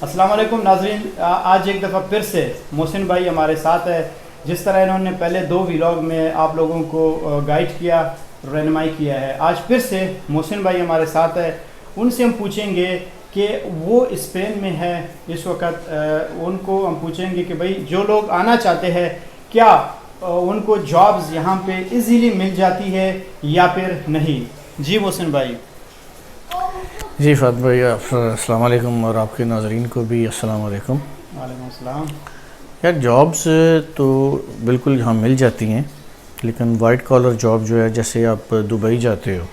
السلام علیکم ناظرین، آج ایک دفعہ پھر سے محسن بھائی ہمارے ساتھ ہے. جس طرح انہوں نے پہلے 2 ولاگ میں آپ لوگوں کو گائیڈ کیا، رہنمائی کیا ہے، آج پھر سے محسن بھائی ہمارے ساتھ ہے. ان سے ہم پوچھیں گے کہ وہ اسپین میں ہے اس وقت. ان کو ہم پوچھیں گے کہ بھائی جو لوگ آنا چاہتے ہیں کیا ان کو جابز یہاں پہ ایزیلی مل جاتی ہے یا پھر نہیں. جی محسن بھائی. جی فات بھائی، السلام علیکم، اور آپ کے ناظرین کو بھی السلام علیکم. وعلیکم السلام. یار جابس تو بالکل یہاں مل جاتی ہیں، لیکن وائٹ کالر جاب جو ہے، جیسے آپ دبئی جاتے ہو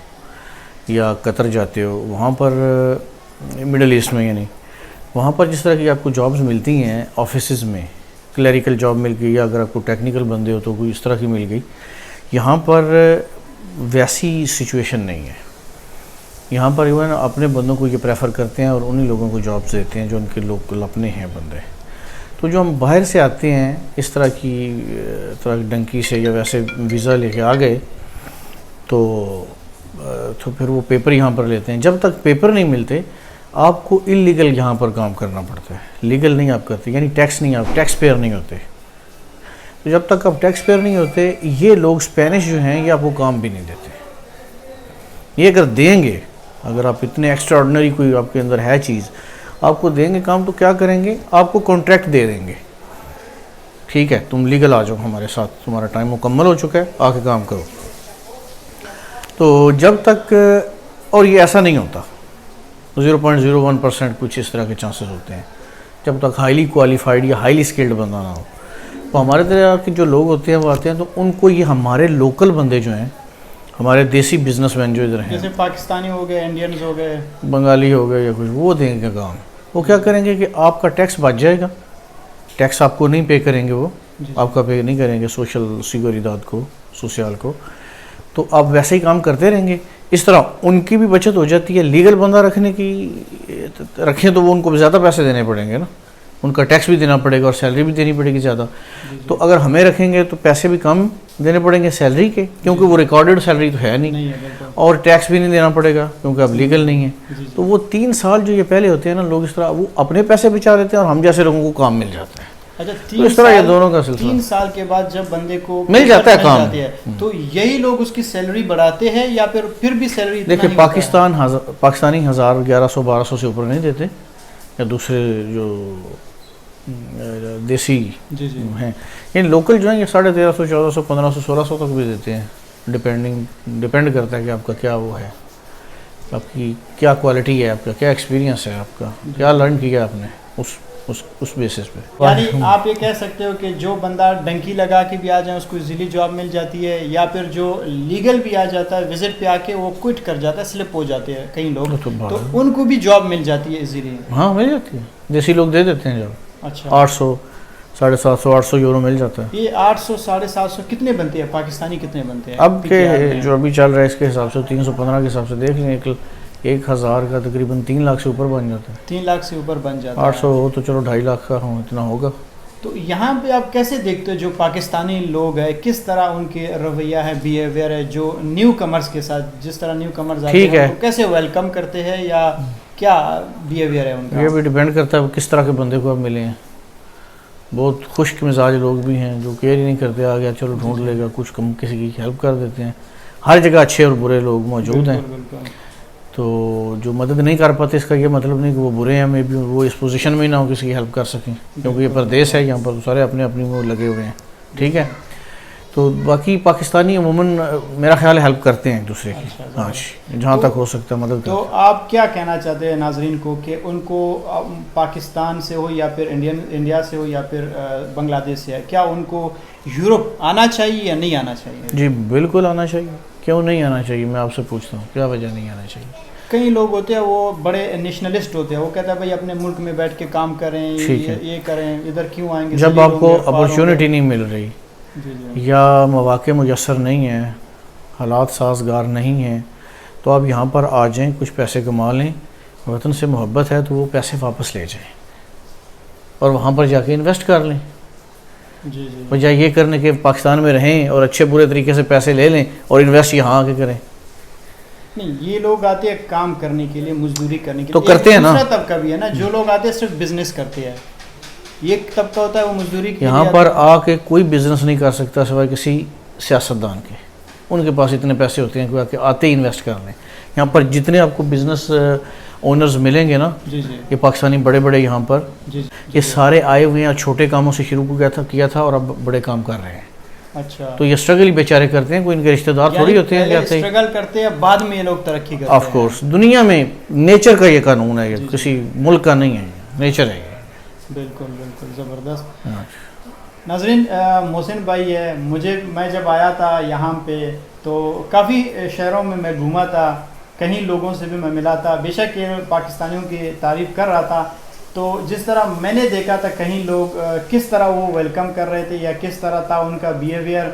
یا قطر جاتے ہو، وہاں پر مڈل ایسٹ میں، یعنی وہاں پر جس طرح کی آپ کو جابس ملتی ہیں آفیسز میں، کلیریکل جاب مل گئی، یا اگر آپ کو ٹیکنیکل بندے ہو تو کوئی اس طرح کی مل گئی. یہاں پر ویسی سچویشن نہیں ہے. یہاں پر ایون اپنے بندوں کو یہ پریفر کرتے ہیں اور انہی لوگوں کو جابس دیتے ہیں جو ان کے لوکل اپنے ہیں بندے. تو جو ہم باہر سے آتے ہیں اس طرح کی ڈنکی سے یا ویسے ویزا لے کے آ گئے تو پھر وہ پیپر یہاں پر لیتے ہیں. جب تک پیپر نہیں ملتے آپ کو انلیگل یہاں پر کام کرنا پڑتا ہے. لیگل نہیں آپ کرتے، یعنی ٹیکس نہیں، آپ ٹیکس پیئر نہیں ہوتے. تو جب تک آپ ٹیکس پیئر نہیں ہوتے، یہ لوگ اسپینش جو ہیں یہ آپ کو کام بھی نہیں دیتے. یہ اگر دیں گے، اگر آپ اتنے ایکسٹرا آرڈنری کوئی آپ کے اندر ہے چیز، آپ کو دیں گے کام، تو کیا کریں گے؟ آپ کو کانٹریکٹ دے دیں گے. ٹھیک ہے، تم لیگل آ جاؤ ہمارے ساتھ، تمہارا ٹائم مکمل ہو چکا ہے، آ کے کام کرو. تو جب تک، اور یہ ایسا نہیں ہوتا، 0.01% کچھ اس طرح کے چانسز ہوتے ہیں جب تک ہائیلی کوالیفائڈ یا ہائیلی اسکلڈ بندہ نہ ہو. تو ہمارے طرح کے جو لوگ ہوتے ہیں وہ آتے ہیں، تو ان کو یہ ہمارے لوکل بندے جو ہیں، ہمارے دیسی بزنس مین جو ادھر ہیں، جیسے پاکستانی ہو گئے، انڈینز ہو گئے، بنگالی ہو گئے یا کچھ، وہ دیں گے کام. وہ کیا کریں گے کہ آپ کا ٹیکس بچ جائے گا. ٹیکس آپ کو نہیں پے کریں گے، وہ آپ کا پے نہیں کریں گے سوشل سیکورٹی کو، سوسیال کو. تو آپ ویسے ہی کام کرتے رہیں گے. اس طرح ان کی بھی بچت ہو جاتی ہے. لیگل بندہ رکھیں تو وہ ان کو زیادہ پیسے دینے پڑیں گے نا، ان کا ٹیکس بھی دینا پڑے گا اور سیلری بھی دینی پڑے گی زیادہ. تو اگر ہمیں رکھیں گے تو پیسے بھی کم دینے پڑیں گے سیلری کے، کیونکہ وہ ریکارڈڈ سیلری تو ہے نہیں، اور ٹیکس بھی نہیں دینا پڑے گا کیونکہ اب لیگل نہیں ہے. تو وہ 3 سال جو یہ پہلے ہوتے ہیں نا، لوگ اس طرح وہ اپنے پیسے بچا لیتے ہیں اور ہم جیسے لوگوں کو کام مل جاتا ہے. اچھا، تو اس طرح یہ دونوں کا سلسلہ. 3 سال کے بعد جب بندے کو مل جاتا ہے کام، تو یہی لوگ اس کی سیلری بڑھاتے ہیں یا پھر بھی سیلری؟ دیکھیں، پاکستانی 1000 1100 1200 سے اوپر نہیں دیتے، یا دوسرے جو دیسی ہیں، یعنی لوکل جو ہیں یہ 1350 1400 1500 1600 تک بھی دیتے ہیں. ڈپینڈ کرتا ہے کہ آپ کا کیا وہ ہے، آپ کی کیا کوالٹی ہے، آپ کا کیا ایکسپیرینس ہے، آپ کا کیا لرن کیا آپ نے اس بیسس پہ. یعنی آپ یہ کہہ سکتے ہو کہ جو بندہ ڈنکی لگا کے بھی آ جائے اس کو ایزیلی جاب مل جاتی ہے، یا پھر جو لیگل بھی آ جاتا ہے وزٹ پہ آ کے وہ کوئٹ کر جاتا ہے، سلپ ہو جاتے ہیں کئی لوگ، تو ان کو بھی جاب مل جاتی ہے ایزیلی؟ ہاں مل جاتی ہے، دیسی لوگ دے دیتے ہیں جاب. اچھا، 800 750 800 یورو مل جاتا ہے. یہ 800 750 کتنے بنتے ہیں پاکستانی؟ کتنے بنتے ہیں اب کے جو ابھی چل رہا ہے اس کے حساب سے 315 کے حساب سے دیکھ لیں، 1000 کا تقریباً 3 لاکھ سے اوپر بن جاتا ہے. 3 لاکھ سے اوپر بن جاتا ہے. 800 ہو تو چلو 2.5 لاکھ کا ہو، اتنا ہوگا. تو یہاں پہ آپ کیسے دیکھتے ہو جو پاکستانی لوگ ہیں، کس طرح ان کے رویہ ہے، بیہیویئر ہے، جو نیو کمرز کے ساتھ، جس طرح نیو کمرز آتے ہیں وہ کیسے ویلکم کرتے ہیں، یا کیا بیہیویئر ہے ان کا؟ یہ بھی ڈیپینڈ کرتا ہے کس طرح کے بندے کو آپ ملے ہیں. بہت خشک مزاج لوگ بھی ہیں جو کیئر ہی نہیں کرتے، آ گیا چلو ڈھونڈ لے گا کچھ، کم کسی کی ہیلپ کر دیتے ہیں. ہر جگہ اچھے اور برے لوگ موجود ہیں. تو جو مدد نہیں کر پاتے اس کا یہ مطلب نہیں کہ وہ برے ہیں، میں بھی وہ اس پوزیشن میں ہی نہ ہو کسی کی ہیلپ کر سکیں، کیونکہ یہ پردیس ہے، یہاں پر سارے اپنے اپنی وہ لگے ہوئے ہیں. ٹھیک ہے، تو باقی پاکستانی عموماً میرا خیال ہے ہیلپ کرتے ہیں ایک دوسرے کی. ہاں، جہاں تک ہو سکتا ہے مدد کرتے ہیں. تو آپ کیا کہنا چاہتے ہیں ناظرین کو کہ ان کو پاکستان سے ہو یا پھر انڈیا سے ہو یا پھر بنگلہ دیش سے ہے، کیا ان کو یورپ آنا چاہیے یا نہیں آنا چاہیے؟ جی بالکل آنا چاہیے. کیوں نہیں آنا چاہیے؟ میں آپ سے پوچھتا ہوں کیا وجہ نہیں آنا چاہیے؟ کئی لوگ ہوتے ہیں وہ بڑے نیشنلسٹ ہوتے ہیں، وہ کہتے ہیں بھائی اپنے ملک میں بیٹھ کے کام کریں، یہ کریں، ادھر کیوں آئیں گے؟ جب آپ کو اپرچونٹی نہیں مل رہی یا مواقع میسر نہیں ہیں، حالات سازگار نہیں ہیں، تو آپ یہاں پر آ جائیں، کچھ پیسے کما لیں، وطن سے محبت ہے تو وہ پیسے واپس لے جائیں اور وہاں پر جا کے انویسٹ کر لیں. بجائے یہ کرنے کے پاکستان میں رہیں اور اچھے برے طریقے سے پیسے لے لیں اور انویسٹ یہاں آ کے کریں. نہیں یہ لوگ آتے ہیں کام کرنے کے لیے, مزدوری کرنے کے لیے, تو کرتے ہیں نا. دوسرا طبقہ بھی ہے نا جو لوگ آتے ہیں صرف بزنس کرتے ہیں, یہ طبقہ ہوتا ہے وہ مزدوری کے یہاں پر آ کے کوئی بزنس نہیں کر سکتا سوائے کسی سیاستدان کے. ان کے پاس اتنے پیسے ہوتے ہیں کہ آتے ہی انویسٹ کر لیں. یہاں پر جتنے آپ کو بزنس اونرز ملیں گے نا, یہ پاکستانی بڑے بڑے یہاں پر, یہ سارے آئے ہوئے ہیں اور چھوٹے کاموں سے شروع کیا تھا اور اب بڑے کام کر رہے ہیں. اچھا, تو یہ اسٹرگل بیچارے کرتے ہیں, کوئی ان کے رشتہ دار تھوڑی ہوتے ہیں. اسٹرگل کرتے ہیں بعد میں یہ لوگ ترقی کرتے ہیں. آف کورس دنیا میں نیچر کا یہ قانون ہے, یہ کسی ملک کا نہیں ہے, نیچر ہے یہ. بالکل بالکل زبردست. ناظرین, محسن بھائی ہے, میں جب آیا تھا یہاں پہ تو کافی شہروں میں میں گھوما تھا, کہیں لوگوں سے بھی میں ملا تھا. بے شک یہ پاکستانیوں کی تعریف کر رہا تھا, تو جس طرح میں نے دیکھا تھا کہیں لوگ کس طرح وہ ویلکم کر رہے تھے یا کس طرح تھا ان کا بیہیویئر,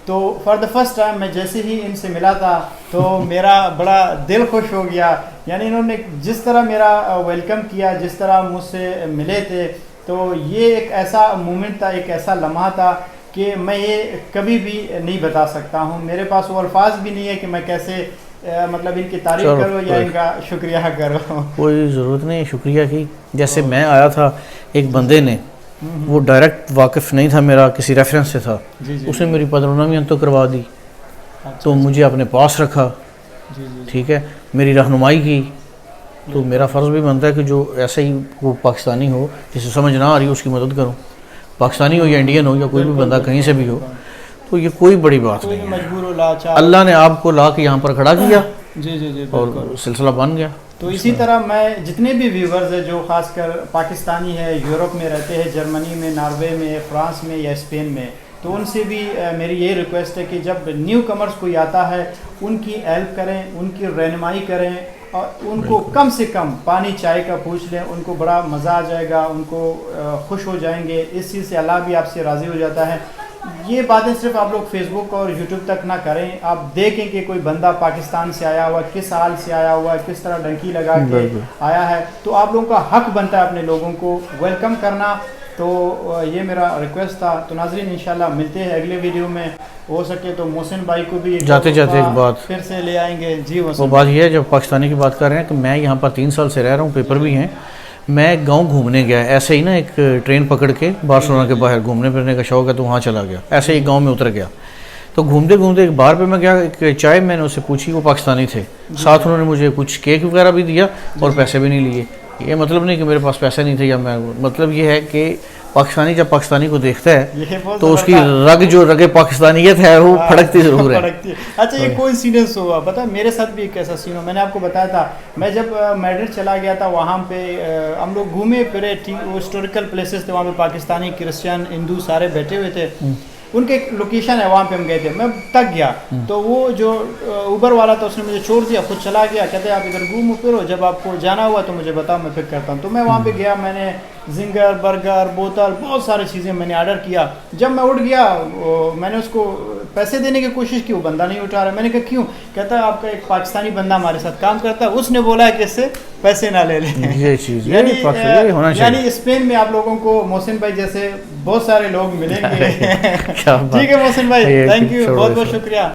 تو فار دا فرسٹ ٹائم میں جیسے ہی ان سے ملا تھا تو میرا بڑا دل خوش ہو گیا. یعنی انہوں نے جس طرح میرا ویلکم کیا, جس طرح مجھ سے ملے تھے, تو یہ ایک ایسا مومنٹ تھا, ایک ایسا لمحہ تھا کہ میں یہ کبھی بھی نہیں بتا سکتا ہوں. میرے پاس وہ الفاظ بھی نہیں ہے کہ میں کیسے مطلب ان کی تعریف کرو یا ان کا شکریہ کرو. کوئی ضرورت نہیں شکریہ کی. جیسے میں آیا تھا, ایک بندے نے, وہ ڈائریکٹ واقف نہیں تھا میرا, کسی ریفرنس سے تھا, اس نے میری پدرونامی تو کروا دی, تو مجھے اپنے پاس رکھا, ٹھیک ہے, میری رہنمائی کی. تو میرا فرض بھی بنتا ہے کہ جو ایسا ہی وہ پاکستانی ہو جسے سمجھ نہ آ رہی ہو اس کی مدد کروں, پاکستانی ہو یا انڈین ہو یا کوئی بھی بندہ کہیں سے بھی ہو. تو یہ کوئی بڑی بات نہیں ہے, اللہ نے آپ کو لا کے یہاں پر کھڑا کیا اور سلسلہ بن گیا. تو اسی طرح میں جتنے بھی ویورز ہیں جو خاص کر پاکستانی ہے, یورپ میں رہتے ہیں, جرمنی میں, ناروے میں, فرانس میں یا اسپین میں, تو ان سے بھی میری یہ ریکویسٹ ہے کہ جب نیو کمرز کوئی آتا ہے ان کی ہیلپ کریں, ان کی رہنمائی کریں, اور ان کو کم سے کم پانی چائے کا پوچھ لیں, ان کو بڑا مزہ آ جائے گا, ان کو خوش ہو جائیں گے. اس چیز سے اللہ بھی آپ سے راضی ہو جاتا ہے. یہ باتیں صرف آپ لوگ فیس بک اور یوٹیوب تک نہ کریں, آپ دیکھیں کہ کوئی بندہ پاکستان سے آیا ہوا, کس حال سے آیا ہوا ہے, کس طرح ڈنکی لگا کے آیا ہے, تو آپ لوگوں کا حق بنتا ہے اپنے لوگوں کو ویلکم کرنا. تو یہ میرا ریکویسٹ تھا. تو ناظرین انشاءاللہ ملتے ہیں اگلے ویڈیو میں, ہو سکے تو محسن بھائی کو بھی جاتے جاتے ایک بات پھر سے لے آئیں گے. جی وہ بات یہ ہے, جب پاکستانی کی بات کر رہے ہیں تو میں یہاں پر 3 سال سے رہ رہا ہوں, پیپر بھی ہیں. میں گاؤں گھومنے گیا ایسے ہی نا, ایک ٹرین پکڑ کے بارسلونا کے باہر گھومنے پھرنے کا شوق ہے تو وہاں چلا گیا, ایسے ہی گاؤں میں اتر گیا. تو گھومتے گھومتے ایک بار پہ میں گیا, ایک چائے میں نے اسے پوچھی, وہ پاکستانی تھے, ساتھ انہوں نے مجھے کچھ کیک وغیرہ بھی دیا اور پیسے بھی نہیں لیے. یہ مطلب نہیں کہ میرے پاس پیسے نہیں تھے یا میں, مطلب یہ ہے کہ پاکستانی جب پاکستانی کو دیکھتا ہے تو اس کی رگ پاکستانیت ہے وہ پھڑکتی ضرور ہے. اچھا, یہ کوئی انسیڈنس ہوا پتہ, میرے ساتھ بھی ایک ایسا سین ہوا. میں نے آپ کو بتایا تھا, میں جب میڈرڈ چلا گیا تھا, وہاں پہ ہم لوگ گھومے پھرے, وہ ہسٹوریکل پلیسز تھے, وہاں پہ پاکستانی, کرسچن, ہندو سارے بیٹھے ہوئے تھے. ان کے ایک لوکیشن ہے, وہاں پہ ہم گئے تھے. میں تک گیا تو وہ جو اوبر والا تھا اس نے مجھے چھوڑ دیا, خود چلا گیا. کہتے ہیں آپ ادھر گھومو پھرو, جب آپ کو جانا ہوا تو مجھے بتاؤ, میں پک کرتا ہوں. تو میں وہاں پہ گیا, میں نے زنگر, برگر, بوتل, بہت ساری چیزیں میں نے آرڈر کیا. جب میں اٹھ گیا, میں نے اس کو پیسے دینے کی کوشش کی, وہ بندہ نہیں اٹھا رہا. میں نے کہا کیوں؟ کہتا ہے آپ کا ایک پاکستانی بندہ ہمارے ساتھ کام کرتا ہے, اس نے بولا ہے کہ اس سے پیسے نہ لے لیں. یہ چیز یعنی اسپین میں آپ لوگوں کو محسن بھائی جیسے بہت سارے لوگ ملیں گے. ٹھیک ہے محسن بھائی, تھینک یو, بہت بہت شکریہ.